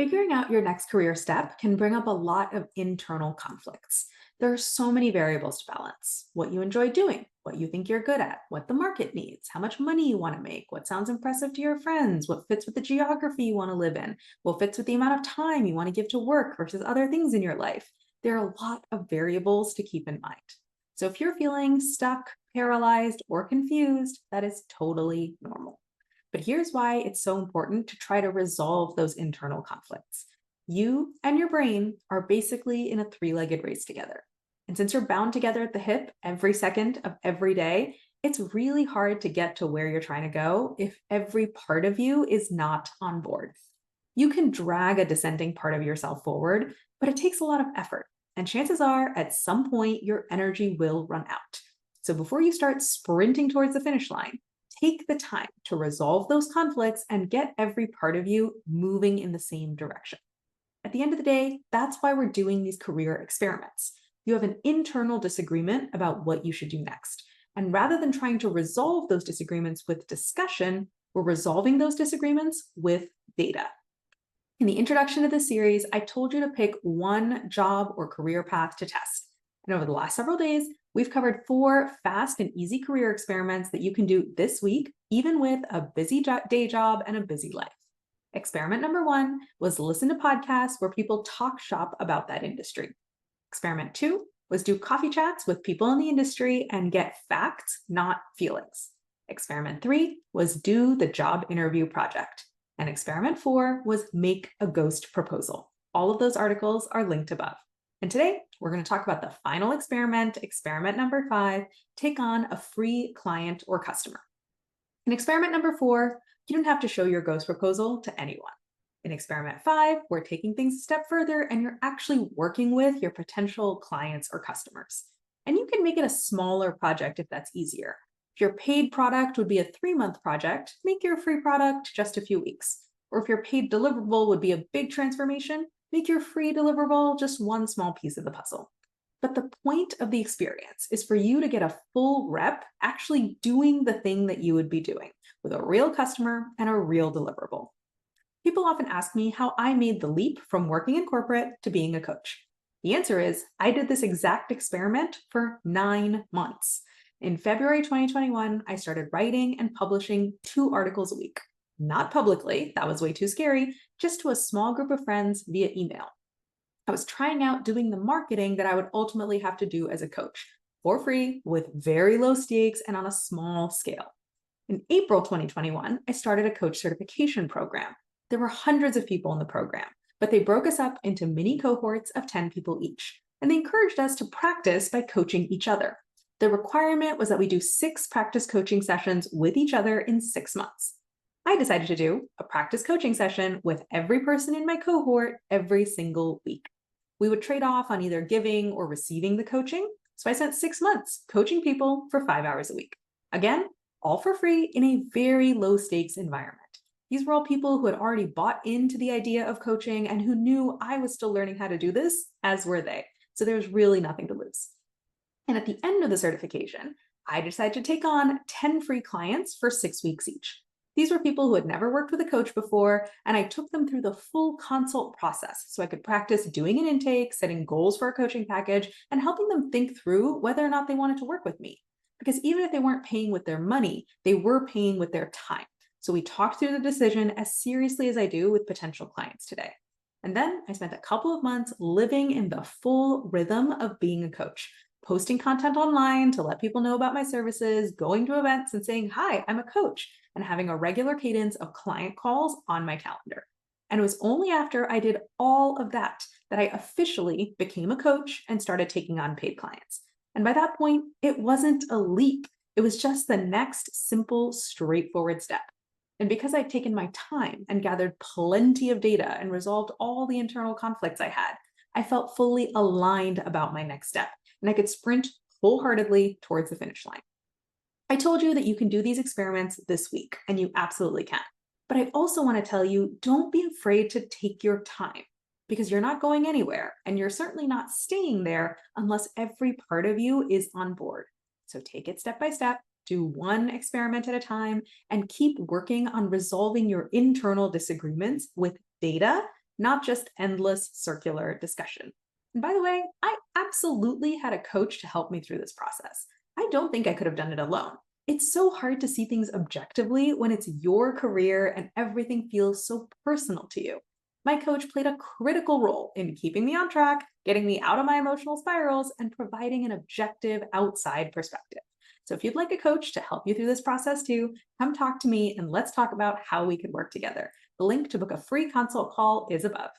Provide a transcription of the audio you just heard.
Figuring out your next career step can bring up a lot of internal conflicts. There are so many variables to balance: what you enjoy doing, what you think you're good at, what the market needs, how much money you want to make, what sounds impressive to your friends, what fits with the geography you want to live in, what fits with the amount of time you want to give to work versus other things in your life. There are a lot of variables to keep in mind. So if you're feeling stuck, paralyzed, or confused, that is totally normal. But here's why it's so important to try to resolve those internal conflicts. You and your brain are basically in a three-legged race together. And since you're bound together at the hip every second of every day, it's really hard to get to where you're trying to go if every part of you is not on board. You can drag a dissenting part of yourself forward, but it takes a lot of effort. And chances are, at some point, your energy will run out. So before you start sprinting towards the finish line, take the time to resolve those conflicts and get every part of you moving in the same direction. At the end of the day, that's why we're doing these career experiments. You have an internal disagreement about what you should do next. And rather than trying to resolve those disagreements with discussion, we're resolving those disagreements with data. In the introduction to this series, I told you to pick one job or career path to test. And over the last several days, we've covered 4 fast and easy career experiments that you can do this week, even with a busy day job and a busy life. Experiment number 1 was listen to podcasts where people talk shop about that industry. Experiment 2 was do coffee chats with people in the industry and get facts, not feelings. Experiment 3 was do the job interview project. And experiment 4 was make a ghost proposal. All of those articles are linked above. And today, we're going to talk about the final experiment, experiment number 5, take on a free client or customer. In experiment number 4, you don't have to show your ghost proposal to anyone. In experiment 5, we're taking things a step further and you're actually working with your potential clients or customers. And you can make it a smaller project if that's easier. If your paid product would be a 3-month project, make your free product just a few weeks. Or if your paid deliverable would be a big transformation, make your free deliverable just one small piece of the puzzle. But the point of the experience is for you to get a full rep actually doing the thing that you would be doing with a real customer and a real deliverable. People often ask me how I made the leap from working in corporate to being a coach. The answer is I did this exact experiment for 9 months. In February 2021, I started writing and publishing 2 articles a week. Not publicly, that was way too scary, just to a small group of friends via email. I was trying out doing the marketing that I would ultimately have to do as a coach for free with very low stakes and on a small scale. In April 2021, I started a coach certification program. There were hundreds of people in the program, but they broke us up into mini cohorts of 10 people each, and they encouraged us to practice by coaching each other. The requirement was that we do 6 practice coaching sessions with each other in 6 months. I decided to do a practice coaching session with every person in my cohort every single week. We would trade off on either giving or receiving the coaching, so I spent 6 months coaching people for 5 hours a week. Again, all for free in a very low stakes environment. These were all people who had already bought into the idea of coaching and who knew I was still learning how to do this, as were they. So there was really nothing to lose. And at the end of the certification, I decided to take on 10 free clients for 6 weeks each. These were people who had never worked with a coach before, and I took them through the full consult process so I could practice doing an intake, setting goals for a coaching package, and helping them think through whether or not they wanted to work with me. Because even if they weren't paying with their money, they were paying with their time. So we talked through the decision as seriously as I do with potential clients today. And then I spent a couple of months living in the full rhythm of being a coach, posting content online to let people know about my services, going to events and saying, "Hi, I'm a coach," and having a regular cadence of client calls on my calendar. And it was only after I did all of that that I officially became a coach and started taking on paid clients. And by that point, it wasn't a leap. It was just the next simple, straightforward step. And because I'd taken my time and gathered plenty of data and resolved all the internal conflicts I had, I felt fully aligned about my next step, and I could sprint wholeheartedly towards the finish line. I told you that you can do these experiments this week, and you absolutely can. But I also want to tell you, don't be afraid to take your time, because you're not going anywhere, and you're certainly not staying there unless every part of you is on board. So take it step by step, do one experiment at a time, and keep working on resolving your internal disagreements with data, not just endless circular discussion. And by the way, I absolutely had a coach to help me through this process. I don't think I could have done it alone. It's so hard to see things objectively when it's your career and everything feels so personal to you. My coach played a critical role in keeping me on track, getting me out of my emotional spirals, and providing an objective outside perspective. So, if you'd like a coach to help you through this process too, come talk to me and let's talk about how we could work together. The link to book a free consult call is above.